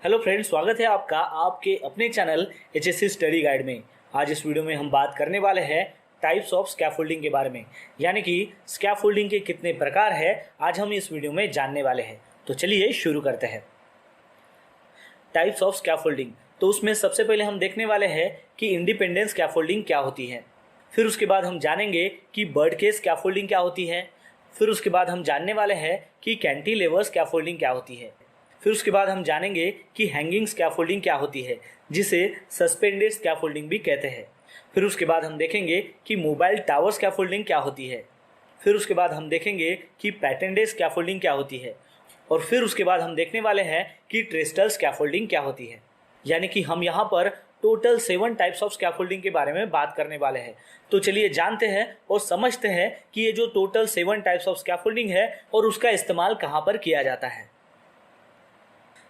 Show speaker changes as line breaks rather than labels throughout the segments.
Hello friends, स्वागत है आपका आपके अपने चैनल एचएससी स्टडी गाइड में। आज इस वीडियो में हम बात करने वाले हैं टाइप्स ऑफ स्कैफोल्डिंग के बारे में, यानी कि स्कैफोल्डिंग के कितने प्रकार है आज हम इस वीडियो में जानने वाले हैं। तो चलिए शुरू करते हैं। टाइप्स ऑफ स्कैफोल्डिंग, तो उसमें सबसे पहले हम देखने वाले हैं कि इंडिपेंडेंट स्कैफोल्डिंग क्या होती है। फिर उसके बाद हम जानेंगे कि बर्ड केज स्कैफोल्डिंग क्या होती है। फिर उसके बाद हम जानने वाले हैं कि कैंटिलीवर स्कैफोल्डिंग क्या होती है। फिर उसके बाद हम जानेंगे कि हैंगिंग स्कैफोल्डिंग क्या होती है, जिसे सस्पेंडेड स्कैफोल्डिंग भी कहते हैं। फिर उसके बाद हम देखेंगे कि मोबाइल टावर स्कैफोल्डिंग क्या होती है। फिर उसके बाद हम देखेंगे कि पैटेंटेड स्कैफोल्डिंग क्या होती है। और फिर उसके बाद हम देखने वाले हैं कि ट्रेस्टल स्कैफोल्डिंग क्या होती है। यानी कि हम यहाँ पर टोटल 7 टाइप्स ऑफ स्कैफोल्डिंग के बारे में बात करने वाले हैं। तो चलिए जानते हैं और समझते हैं कि ये जो टोटल 7 टाइप्स ऑफ स्कैफोल्डिंग है और उसका इस्तेमाल कहाँ पर किया जाता है।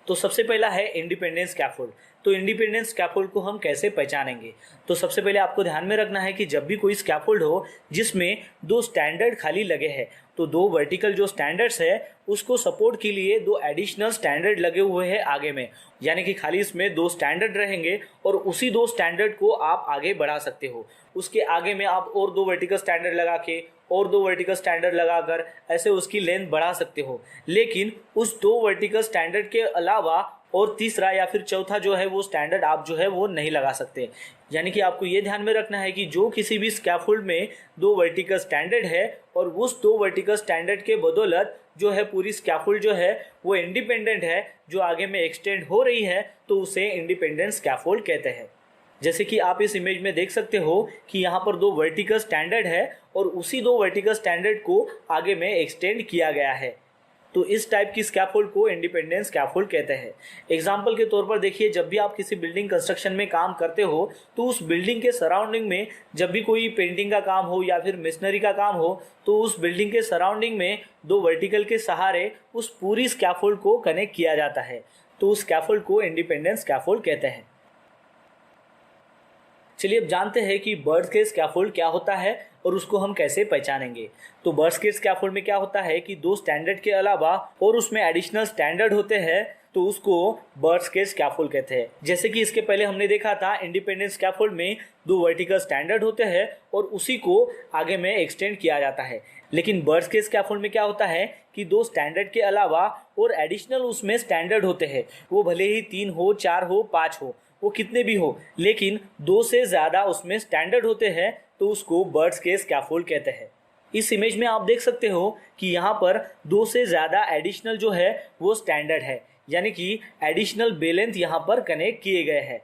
तो सबसे पहला है इंडिपेंडेंट स्कैफोल्ड। तो इंडिपेंडेंट स्कैफोल्ड को हम कैसे पहचानेंगे? तो सबसे पहले आपको ध्यान में रखना है कि जब भी कोई स्कैफोल्ड हो जिसमें 2 स्टैंडर्ड खाली लगे हैं, तो 2 वर्टिकल जो स्टैंडर्ड्स है उसको सपोर्ट के लिए 2 एडिशनल स्टैंडर्ड लगे हुए हैं आगे में। यानी कि खाली इसमें 2 स्टैंडर्ड रहेंगे और उसी 2 स्टैंडर्ड को आप आगे बढ़ा सकते हो। उसके आगे में आप और 2 वर्टिकल स्टैंडर्ड लगा के और 2 वर्टिकल स्टैंडर्ड लगाकर ऐसे उसकी लेंथ बढ़ा सकते हो। लेकिन उस 2 वर्टिकल स्टैंडर्ड के अलावा और तीसरा या फिर चौथा जो है वो स्टैंडर्ड आप जो है वो नहीं लगा सकते। यानी कि आपको ये ध्यान में रखना है कि जो किसी भी स्कैफोल्ड में 2 वर्टिकल स्टैंडर्ड है और उस 2 वर्टिकल स्टैंडर्ड के बदौलत जो है पूरी स्कैफोल्ड जो है वो इंडिपेंडेंट है, जो आगे में एक्सटेंड हो रही है, तो उसे इंडिपेंडेंट स्कैफोल्ड कहते हैं। जैसे कि आप इस इमेज में देख सकते हो कि यहाँ पर 2 वर्टिकल स्टैंडर्ड है और उसी 2 वर्टिकल स्टैंडर्ड को आगे में एक्सटेंड किया गया है। तो इस टाइप की स्कैफोल्ड को इंडिपेंडेंट स्कैफोल्ड कहते हैं। एग्जाम्पल के तौर पर देखिए, जब भी आप किसी बिल्डिंग कंस्ट्रक्शन में काम करते हो तो उस बिल्डिंग के सराउंडिंग में जब भी कोई पेंटिंग का काम हो या फिर मिशनरी का काम हो तो उस बिल्डिंग के सराउंडिंग में 2 वर्टिकल के सहारे उस पूरी स्कैफोल्ड को कनेक्ट किया जाता है। तो उस स्कैफोल्ड को इंडिपेंडेंट स्कैफोल्ड कहते हैं। चलिए अब जानते हैं कि बर्ड केज स्कैफोल्ड क्या होता है और उसको हम कैसे पहचानेंगे। तो बर्ड केज स्कैफोल्ड में क्या होता है कि 2 स्टैंडर्ड के अलावा और उसमें एडिशनल स्टैंडर्ड होते हैं, तो उसको बर्ड केज स्कैफोल्ड कहते हैं। जैसे कि इसके पहले हमने देखा था इंडिपेंडेंट स्कैफोल्ड में 2 वर्टिकल स्टैंडर्ड होते हैं और उसी को आगे में एक्सटेंड किया जाता है। लेकिन बर्ड केज स्कैफोल्ड में क्या होता है कि 2 स्टैंडर्ड के अलावा और एडिशनल उसमें स्टैंडर्ड होते हैं। वो भले ही 3 हो, 4 हो, 5 हो, वो कितने भी हो, लेकिन 2 से ज़्यादा उसमें स्टैंडर्ड होते हैं, तो उसको बर्ड केज स्कैफोल्ड कहते हैं। इस इमेज में आप देख सकते हो कि यहाँ पर 2 से ज़्यादा एडिशनल जो है वो स्टैंडर्ड है, यानी कि एडिशनल बेलेंथ यहाँ पर कनेक्ट किए गए हैं।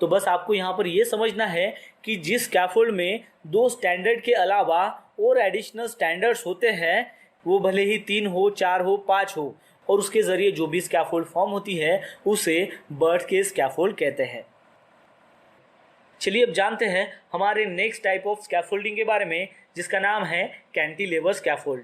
तो बस आपको यहाँ पर ये समझना है कि जिस स्कैफोल्ड में 2 स्टैंडर्ड के अलावा और एडिशनल स्टैंडर्ड्स होते हैं, वो भले ही 3 हो, 4 हो, 5 हो, और उसके ज़रिए जो भी स्कैफोल्ड फॉर्म होती है उसे बर्ड केज स्कैफोल्ड कहते हैं। चलिए अब जानते हैं हमारे नेक्स्ट टाइप ऑफ स्कैफोल्डिंग के बारे में, जिसका नाम है कैंटिलीवर स्कैफोल्ड।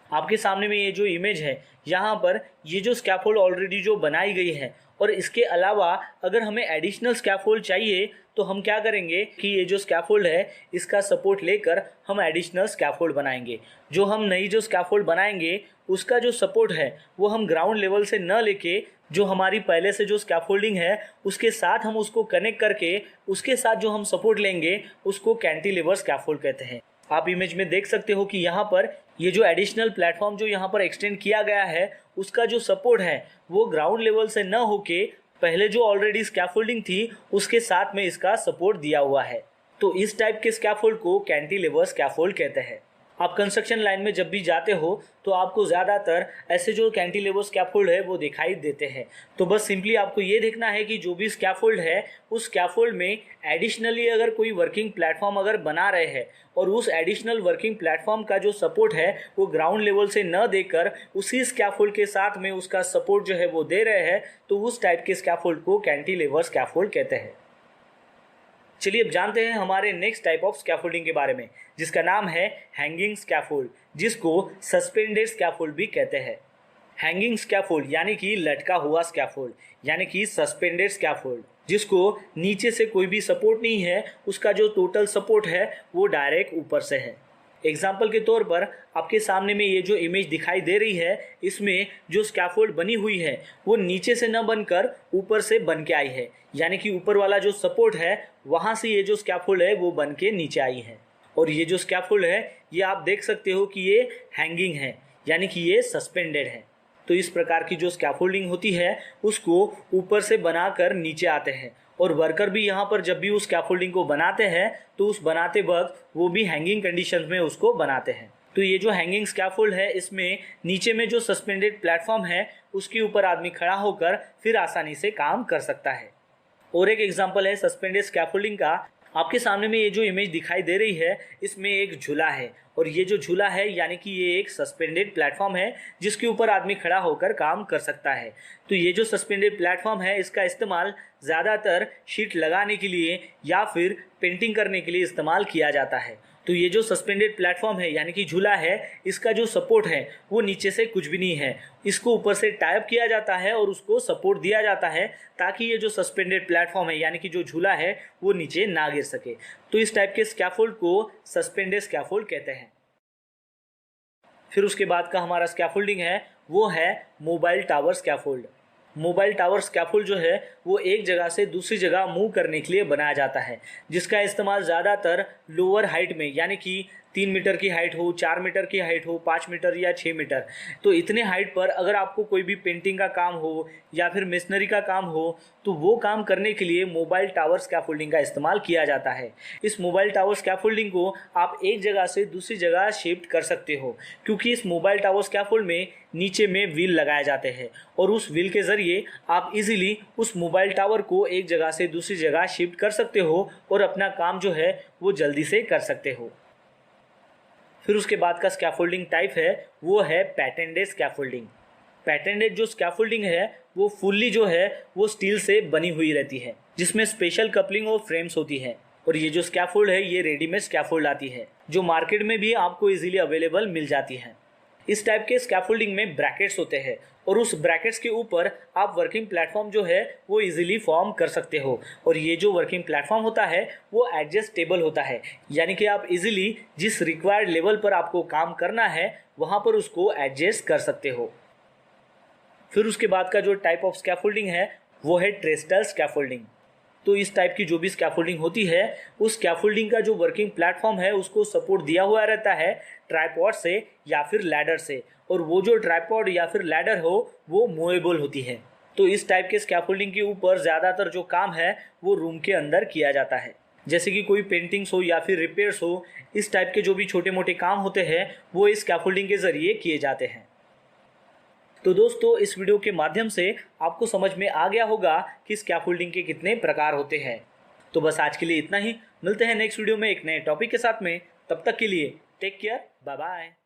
आपके सामने में ये जो इमेज है, यहाँ पर ये जो स्कैफोल्ड ऑलरेडी जो बनाई गई है और इसके अलावा अगर हमें एडिशनल स्कैफोल्ड चाहिए तो हम क्या करेंगे कि ये जो स्कैफोल्ड है इसका सपोर्ट लेकर हम एडिशनल स्कैफोल्ड बनाएंगे। जो हम नई जो स्कैफोल्ड बनाएंगे उसका जो सपोर्ट है वो हम ग्राउंड लेवल से न लेके जो हमारी पहले से जो स्कैफोल्डिंग है उसके साथ हम उसको कनेक्ट करके उसके साथ जो हम सपोर्ट लेंगे उसको कैंटिलीवर स्कैफोल्ड कहते हैं। आप इमेज में देख सकते हो कि यहाँ पर ये जो एडिशनल प्लेटफॉर्म जो यहाँ पर एक्सटेंड किया गया है उसका जो सपोर्ट है वो ग्राउंड लेवल से न होके पहले जो ऑलरेडी स्कैफोल्डिंग थी उसके साथ में इसका सपोर्ट दिया हुआ है। तो इस टाइप के स्कैफोल्ड को कैंटिलीवर स्कैफोल्ड कहते हैं। आप कंस्ट्रक्शन लाइन में जब भी जाते हो तो आपको ज़्यादातर ऐसे जो कैंटिलीवर स्कैफोल्ड है वो दिखाई देते हैं। तो बस सिंपली आपको ये देखना है कि जो भी स्कैफोल्ड है उस स्कैफोल्ड में एडिशनली अगर कोई वर्किंग प्लेटफॉर्म अगर बना रहे हैं और उस एडिशनल वर्किंग प्लेटफॉर्म का जो सपोर्ट है वो ग्राउंड लेवल से न देकर उसी स्कैफोल्ड के साथ में उसका सपोर्ट जो है वो दे रहे हैं, तो उस टाइप के स्कैफोल्ड को कैंटिलीवर स्कैफोल्ड कहते हैं। चलिए अब जानते हैं हमारे नेक्स्ट टाइप ऑफ स्कैफोल्डिंग के बारे में, जिसका नाम है हैंगिंग स्कैफोल्ड, जिसको सस्पेंडेड स्कैफोल्ड भी कहते हैं। हैंगिंग स्कैफोल्ड यानी कि लटका हुआ स्कैफोल्ड, यानी कि सस्पेंडेड स्कैफोल्ड, जिसको नीचे से कोई भी सपोर्ट नहीं है, उसका जो टोटल सपोर्ट है वो डायरेक्ट ऊपर से है। एग्जाम्पल के तौर पर आपके सामने में ये जो इमेज दिखाई दे रही है, इसमें जो स्कैफोल्ड बनी हुई है वो नीचे से न बनकर ऊपर से बन के आई है, यानी कि ऊपर वाला जो सपोर्ट है वहाँ से ये जो स्कैफोल्ड है वो बन के नीचे आई है। और ये जो स्कैफोल्ड है ये आप देख सकते हो कि ये हैंगिंग है, यानी कि ये सस्पेंडेड है। तो इस प्रकार की जो स्कैफोल्डिंग होती है उसको ऊपर से बनाकर नीचे आते हैं, और वर्कर भी यहाँ पर जब भी उस स्कैफोल्डिंग को बनाते हैं तो उस बनाते वक्त वो भी हैंगिंग कंडीशन में उसको बनाते हैं। तो ये जो हैंगिंग स्कैफोल्ड है इसमें नीचे में जो सस्पेंडेड प्लेटफॉर्म है उसके ऊपर आदमी खड़ा होकर फिर आसानी से काम कर सकता है। और एक एग्जांपल है सस्पेंडेड स्कैफोल्डिंग का। आपके सामने में ये जो इमेज दिखाई दे रही है इसमें एक झूला है, और ये जो झूला है यानी कि ये एक सस्पेंडेड प्लेटफॉर्म है जिसके ऊपर आदमी खड़ा होकर काम कर सकता है। तो ये जो सस्पेंडेड प्लेटफॉर्म है इसका इस्तेमाल ज़्यादातर शीट लगाने के लिए या फिर पेंटिंग करने के लिए इस्तेमाल किया जाता है। तो ये जो सस्पेंडेड प्लेटफॉर्म है यानी कि झूला है, इसका जो सपोर्ट है वो नीचे से कुछ भी नहीं है, इसको ऊपर से टाई अप किया जाता है और उसको सपोर्ट दिया जाता है ताकि ये जो सस्पेंडेड प्लेटफॉर्म है यानी कि जो झूला है वो नीचे ना गिर सके। तो इस टाइप के स्कैफोल्ड को सस्पेंडेड स्कैफोल्ड कहते हैं। फिर उसके बाद का हमारा स्कैफोल्डिंग है वो है mobile tower scaffold. Mobile tower scaffold जो है वो एक जगह से दूसरी जगह मूव करने के लिए बनाया जाता है, जिसका इस्तेमाल ज़्यादातर लोअर हाइट में यानी कि 3 मीटर की हाइट हो, 4 मीटर की हाइट हो, 5 मीटर या 6 मीटर, तो इतने हाइट पर अगर आपको कोई भी पेंटिंग का काम हो या फिर मिशनरी का काम हो तो वो काम करने के लिए मोबाइल टावर स्कैफोल्डिंग का इस्तेमाल किया जाता है। इस मोबाइल टावर स्कैफोल्डिंग को आप एक जगह से दूसरी जगह शिफ्ट कर सकते हो, क्योंकि इस मोबाइल टावर स्कैफोल्ड में नीचे में व्हील लगाए जाते हैं और उस व्हील के ज़रिए आप इजीली उस मोबाइल टावर को एक जगह से दूसरी जगह शिफ्ट कर सकते हो और अपना काम जो है वो जल्दी से कर सकते हो। फिर उसके बाद का स्कैफोल्डिंग टाइप है वो है पैटेंटेड स्कैफोल्डिंग। पैटेंटेड जो स्कैफोल्डिंग है वो फुल्ली जो है वो स्टील से बनी हुई रहती है, जिसमें स्पेशल कपलिंग और फ्रेम्स होती है। और ये जो स्कैफोल्ड है ये रेडीमेड स्कैफोल्ड आती है जो मार्केट में भी आपको इजीली अवेलेबल मिल जाती है। इस टाइप के स्कैफोल्डिंग में ब्रैकेट्स होते हैं और उस ब्रैकेट्स के ऊपर आप वर्किंग प्लेटफॉर्म जो है वो इजीली फॉर्म कर सकते हो। और ये जो वर्किंग प्लेटफॉर्म होता है वो एडजस्टेबल होता है, यानी कि आप इजीली जिस रिक्वायर्ड लेवल पर आपको काम करना है वहाँ पर उसको एडजस्ट कर सकते हो। फिर उसके बाद का जो टाइप ऑफ स्कैफोल्डिंग है वो है ट्रेस्टल स्कैफोल्डिंग। तो इस टाइप की जो भी स्कैफोल्डिंग होती है उस स्कैफोल्डिंग का जो वर्किंग प्लेटफॉर्म है उसको सपोर्ट दिया हुआ रहता है ट्राइपॉड से या फिर लैडर से, और वो जो ट्राइपॉड या फिर लैडर हो वो मूवेबल होती है। तो इस टाइप के स्कैफोल्डिंग के ऊपर ज़्यादातर जो काम है वो रूम के अंदर किया जाता है, जैसे कि कोई पेंटिंग्स हो या फिर रिपेयर्स हो। इस टाइप के जो भी छोटे मोटे काम होते हैं वो इस स्कैफोल्डिंग के ज़रिए किए जाते हैं। तो दोस्तों इस वीडियो के माध्यम से आपको समझ में आ गया होगा कि स्कैफोल्डिंग के कितने प्रकार होते हैं। तो बस आज के लिए इतना ही, मिलते हैं नेक्स्ट वीडियो में एक नए टॉपिक के साथ में। तब तक के लिए टेक केयर, बाय बाय।